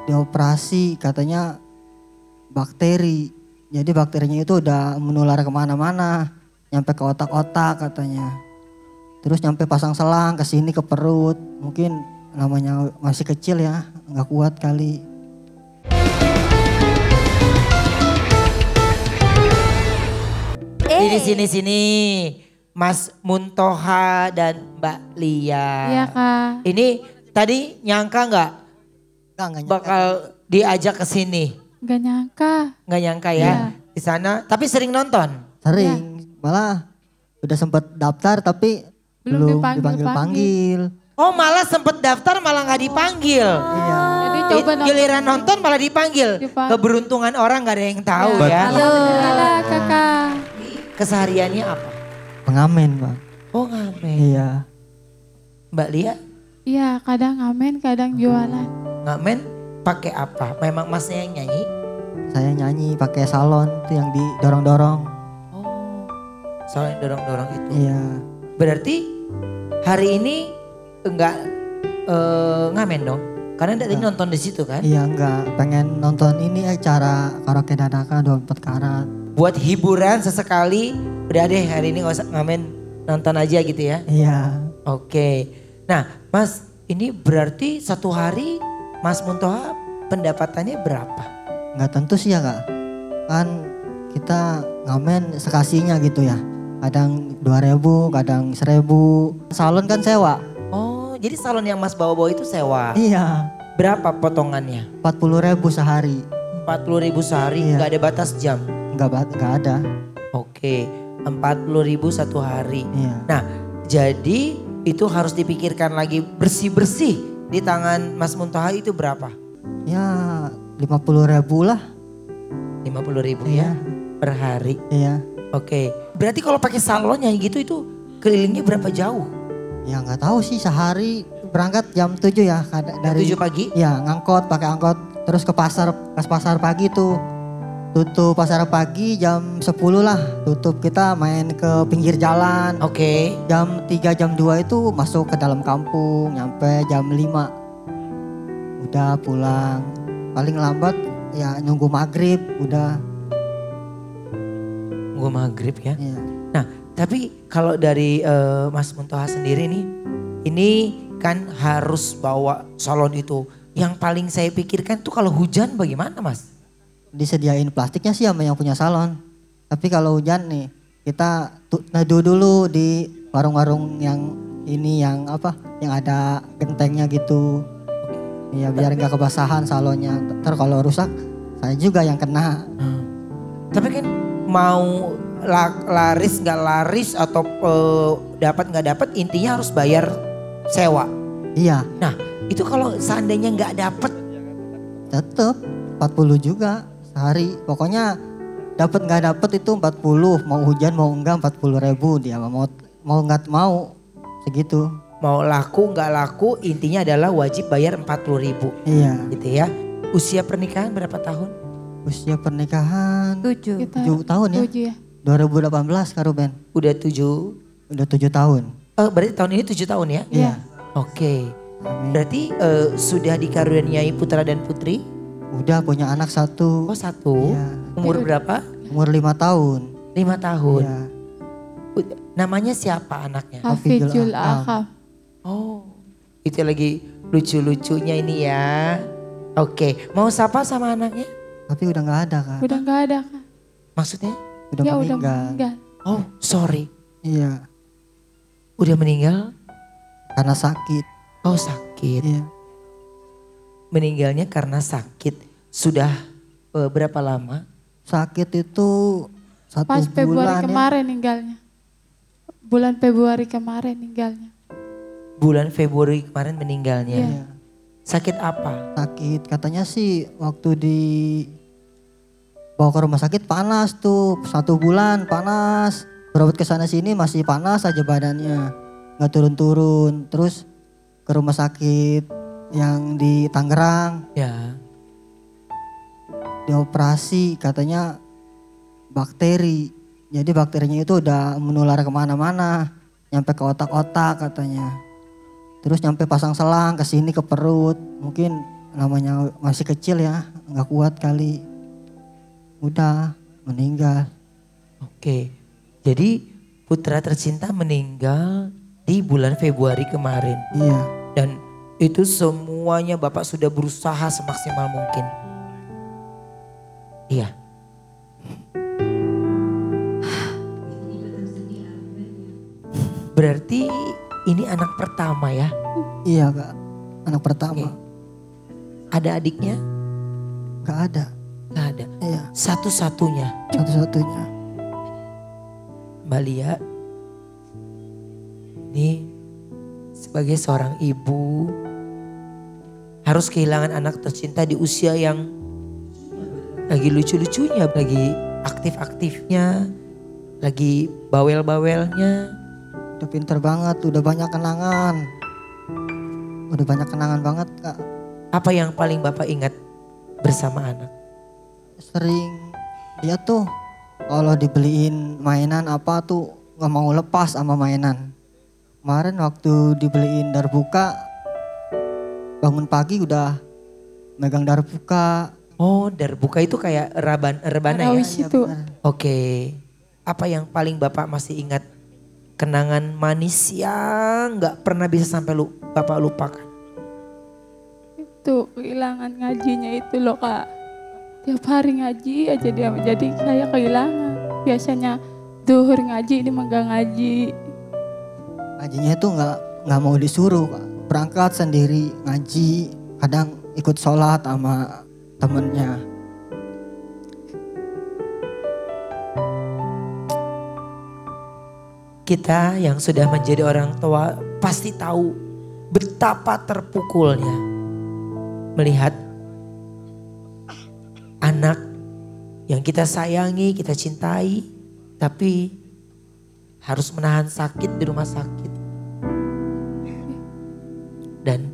dioperasi katanya bakteri. Jadi bakterinya itu udah menular kemana-mana, nyampe ke otak-otak katanya. Terus nyampe pasang selang ke sini ke perut. Mungkin namanya masih kecil ya, nggak kuat kali. Sini, Mas Muntoha dan Mbak Lia. Iya Kak. Ini tadi nyangka nggak Nggak nyangka. bakal diajak ke sini? Gak nyangka. Nggak nyangka ya Iya. di sana. Tapi sering nonton. Sering, malah udah sempet daftar tapi Belum belum dipanggil-panggil. Oh malah sempet daftar malah nggak dipanggil. Iya. Jadi coba nonton. Giliran nonton malah dipanggil. Keberuntungan orang nggak ada yang tahu ya. Alhamdulillah Kakak. Kesehariannya apa? Pengamen Pak. Oh ngamen. Iya. Mbak Lia Iya kadang ngamen kadang jualan. ngamen pakai apa? Memang masnya yang nyanyi? Saya nyanyi pakai salon itu yang didorong-dorong. Oh soalnya dorong-dorong itu. Iya. Berarti hari ini enggak ngamen dong? Karena tadi nonton di situ kan? Iya enggak, pengen nonton ini acara karaoke dadakan 24 karat. Buat hiburan sesekali, udah deh hari ini gak usah ngamen, nonton aja gitu ya? Iya. Oke. Nah Mas, ini berarti satu hari Mas Muntoha pendapatannya berapa? Enggak tentu sih ya Kak. Kan kita ngamen sekasinya gitu ya. Kadang 2.000, kadang 1.000. Salon kan sewa. Oh jadi salon yang Mas bawa-bawa itu sewa? Iya. Berapa potongannya? 40.000 sehari. 40.000 sehari, Iya. nggak ada batas jam? Enggak ada. Oke, 40.000 satu hari. Iya. Nah, jadi itu harus dipikirkan lagi bersih-bersih di tangan Mas Muntoha itu berapa? Ya 50.000 lah. 50.000 Iya. ya per hari. Iya. Oke, berarti kalau pakai salonnya gitu itu kelilingnya berapa jauh? Ya nggak tahu sih, sehari berangkat jam 7 ya. Dari 7 pagi? Ya ngangkot, pakai angkot. Terus ke pasar pagi tuh. Tutup pasar pagi jam 10 lah. Tutup, kita main ke pinggir jalan. Oke. Jam 3, jam 2 itu masuk ke dalam kampung. Nyampe jam 5. Udah pulang. Paling lambat ya nunggu maghrib udah. Gue maghrib ya. Ya. Nah, tapi kalau dari Mas Muntoha sendiri nih, ini kan harus bawa salon itu. Yang paling saya pikirkan tuh kalau hujan bagaimana Mas? Disediain plastiknya sih sama yang punya salon. Tapi kalau hujan nih, kita neduh dulu di warung-warung yang ini yang apa? Yang ada gentengnya gitu. Ya biar nggak kebasahan salonnya. Ntar kalau rusak, saya juga yang kena. Tapi kan mau laris nggak laris atau dapat nggak dapat, intinya harus bayar sewa. Iya, Nah itu kalau seandainya nggak dapat, tetep 40 juga sehari. Pokoknya dapat nggak dapat itu 40. Mau hujan mau enggak 40.000 dia. Mau nggak mau segitu. mau laku nggak laku, intinya adalah wajib bayar 40.000 Iya. gitu ya. Usia pernikahan berapa tahun? Usia pernikahan 7. 7 tahun ya. 7 ya. 2018 Kak Ruben. Udah 7, Udah 7 tahun. berarti tahun ini 7 tahun ya? Iya. Oke, Amin. berarti sudah dikaruniai putra dan putri? Udah punya anak 1. Oh 1, Iya. umur berapa? Umur 5 tahun. 5 tahun. Iya. Namanya siapa anaknya? Hafizul Akam. Akam. Oh, itu lagi lucu-lucunya ini ya. Oke, mau sapa sama anaknya? Tapi udah nggak ada Kak. Udah gak ada Kak. Maksudnya? Udah Ya udah meninggal. meninggal. Oh, sorry. Iya. Udah meninggal? Karena sakit. Oh, sakit. Iya. Meninggalnya karena sakit. Sudah berapa lama? Sakit itu 1 Pas Februari bulan ya. kemarin ninggalnya. Bulan Februari kemarin ninggalnya. Bulan Februari kemarin meninggalnya. Iya. Sakit apa? Sakit katanya sih waktu di bawa ke rumah sakit panas tuh 1 bulan panas. Berobat ke sana sini masih panas aja badannya. Nggak turun-turun. Terus ke rumah sakit yang di Tangerang. Ya. Dioperasi katanya bakteri. Jadi bakterinya itu udah menular kemana-mana. Nyampe ke otak-otak katanya. Terus nyampe pasang selang ke sini ke perut. Mungkin namanya masih kecil ya, nggak kuat kali. Udah meninggal. Oke, jadi putra tercinta meninggal di bulan Februari kemarin. Iya, Dan itu semuanya Bapak sudah berusaha semaksimal mungkin. Iya. Berarti ini anak pertama ya? iya Kak, anak pertama. Oke. Ada adiknya? Nggak ada, Gak ada. iya Satu-satunya. satu-satunya. Mbak Lia, ini sebagai seorang ibu harus kehilangan anak tercinta di usia yang lagi lucu-lucunya, lagi aktif-aktifnya, lagi bawel-bawelnya. Udah pinter banget, udah banyak kenangan. Udah banyak kenangan banget Kak. Apa yang paling Bapak ingat bersama anak? Sering dia tuh kalau dibeliin mainan apa tuh nggak mau lepas sama mainan. Kemarin waktu dibeliin darbuka, bangun pagi udah megang darbuka. Oh, darbuka itu kayak rebana ya? Marawis itu. bener. Oke. Apa yang paling Bapak masih ingat? Kenangan manis yang gak pernah bisa sampai Bapak lupakan. Itu kehilangan ngajinya itu loh Kak. Tiap hari ngaji aja dia, jadi saya kehilangan. Biasanya zuhur ngaji, ini megang ngaji. Ngajinya tuh nggak mau disuruh Kak. Berangkat sendiri ngaji, kadang ikut sholat sama temennya. Kita yang sudah menjadi orang tua pasti tahu betapa terpukulnya melihat anak yang kita sayangi, kita cintai, tapi harus menahan sakit di rumah sakit. Dan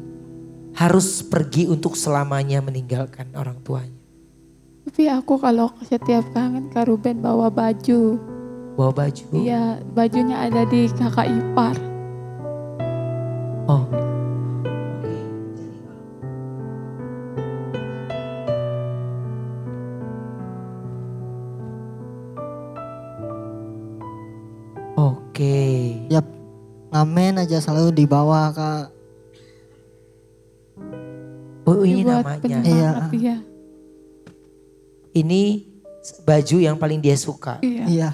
harus pergi untuk selamanya meninggalkan orang tuanya. Tapi aku kalau setiap kangen Kak Ruben bawa baju. Bawa baju. Iya, bajunya ada di kakak ipar. Oh. Oke. Tiap ngamen aja selalu dibawa Kak. Oh ini Dibuat namanya. penyemangat, iya. Ini baju yang paling dia suka. Iya. Iya.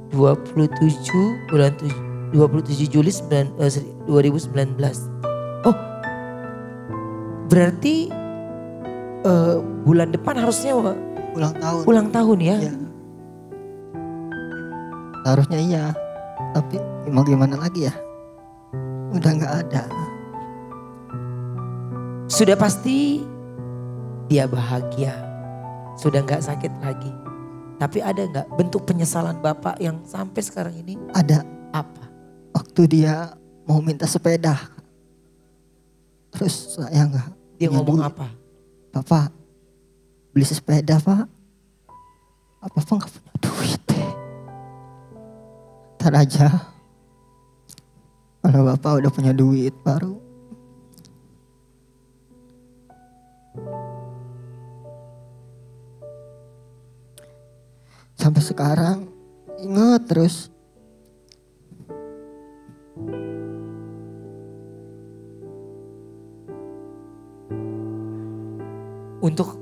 27 bulan 27 Juli 2019. Oh, berarti bulan depan harusnya Ulang tahun. ulang tahun ya? Iya. Harusnya iya. Tapi mau gimana lagi ya? Udah nggak ada. Sudah pasti dia bahagia, sudah nggak sakit lagi. Tapi ada nggak bentuk penyesalan Bapak yang sampai sekarang ini? Ada Apa? waktu dia mau minta sepeda. Terus saya nggak. Dia punya ngomong duit. apa? Bapak beli sepeda Pak. Apa nggak punya duit? Ntar aja. Kalau Bapak udah punya duit baru. Sampai sekarang ingat terus. Untuk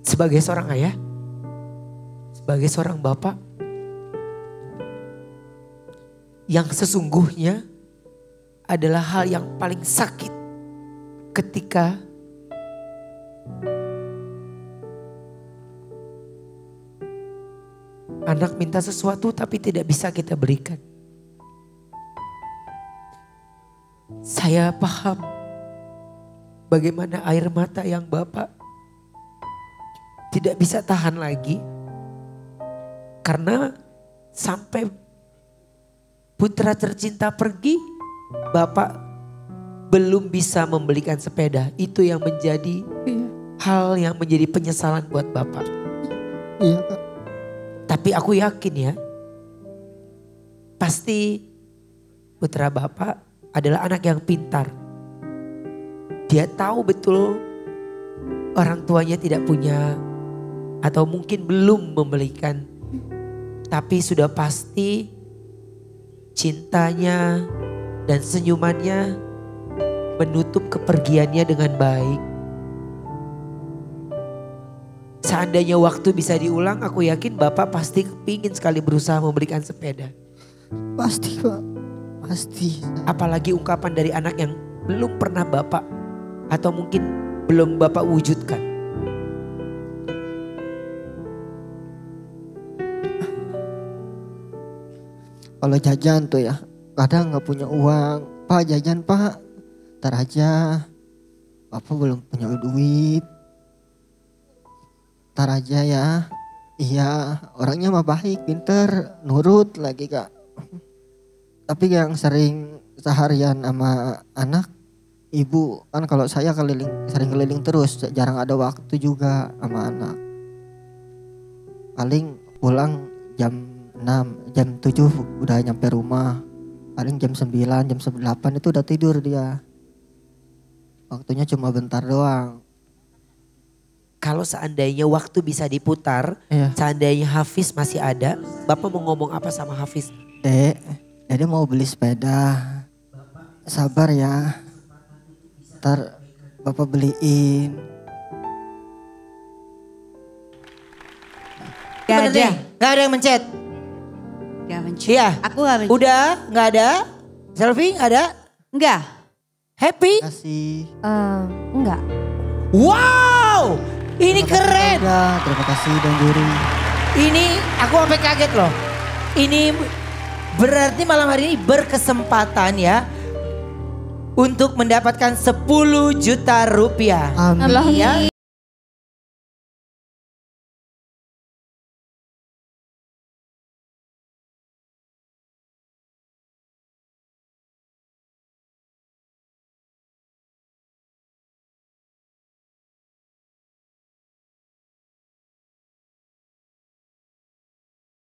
sebagai seorang ayah, sebagai seorang bapak yang sesungguhnya adalah hal yang paling sakit ketika anak minta sesuatu tapi tidak bisa kita berikan. Saya paham bagaimana air mata yang Bapak tidak bisa tahan lagi. Karena sampai putra tercinta pergi, Bapak belum bisa membelikan sepeda. Itu yang menjadi Iya. hal yang menjadi penyesalan buat Bapak. Iya Kak. Tapi aku yakin ya, pasti putra Bapak adalah anak yang pintar. Dia tahu betul orang tuanya tidak punya atau mungkin belum membelikan. Tapi sudah pasti cintanya dan senyumannya menutup kepergiannya dengan baik. Seandainya waktu bisa diulang, aku yakin Bapak pasti kepingin sekali berusaha memberikan sepeda. Pasti Pak, pasti. Apalagi ungkapan dari anak yang belum pernah Bapak atau mungkin belum Bapak wujudkan. Kalau jajan tuh ya, kadang nggak punya uang. Pak jajan Pak, ntar aja. Bapak belum punya duit. Ntar aja ya. Iya, orangnya mah baik, pinter, nurut lagi Kak. Tapi yang sering seharian sama anak, ibu kan kalau saya sering keliling terus, jarang ada waktu juga sama anak. Paling pulang jam 6, jam 7 udah nyampe rumah. Paling jam 9, jam 8 itu udah tidur dia. Waktunya cuma bentar doang. Kalau seandainya waktu bisa diputar, Iya. seandainya Hafiz masih ada, Bapak mau ngomong apa sama Hafiz? Dede mau beli sepeda. Sabar ya. Ntar Bapak beliin. Gak ada. Gak ada yang mencet. Gak mencet. Iya. Aku gak mencet. Udah gak ada? Selfie gak ada? Enggak. Happy? Kasih. Enggak. Wow! Ini keren. Terima kasih Don Juri. Ini aku sampai kaget loh. Ini berarti malam hari ini berkesempatan ya untuk mendapatkan 10 juta rupiah. Amin. Ya,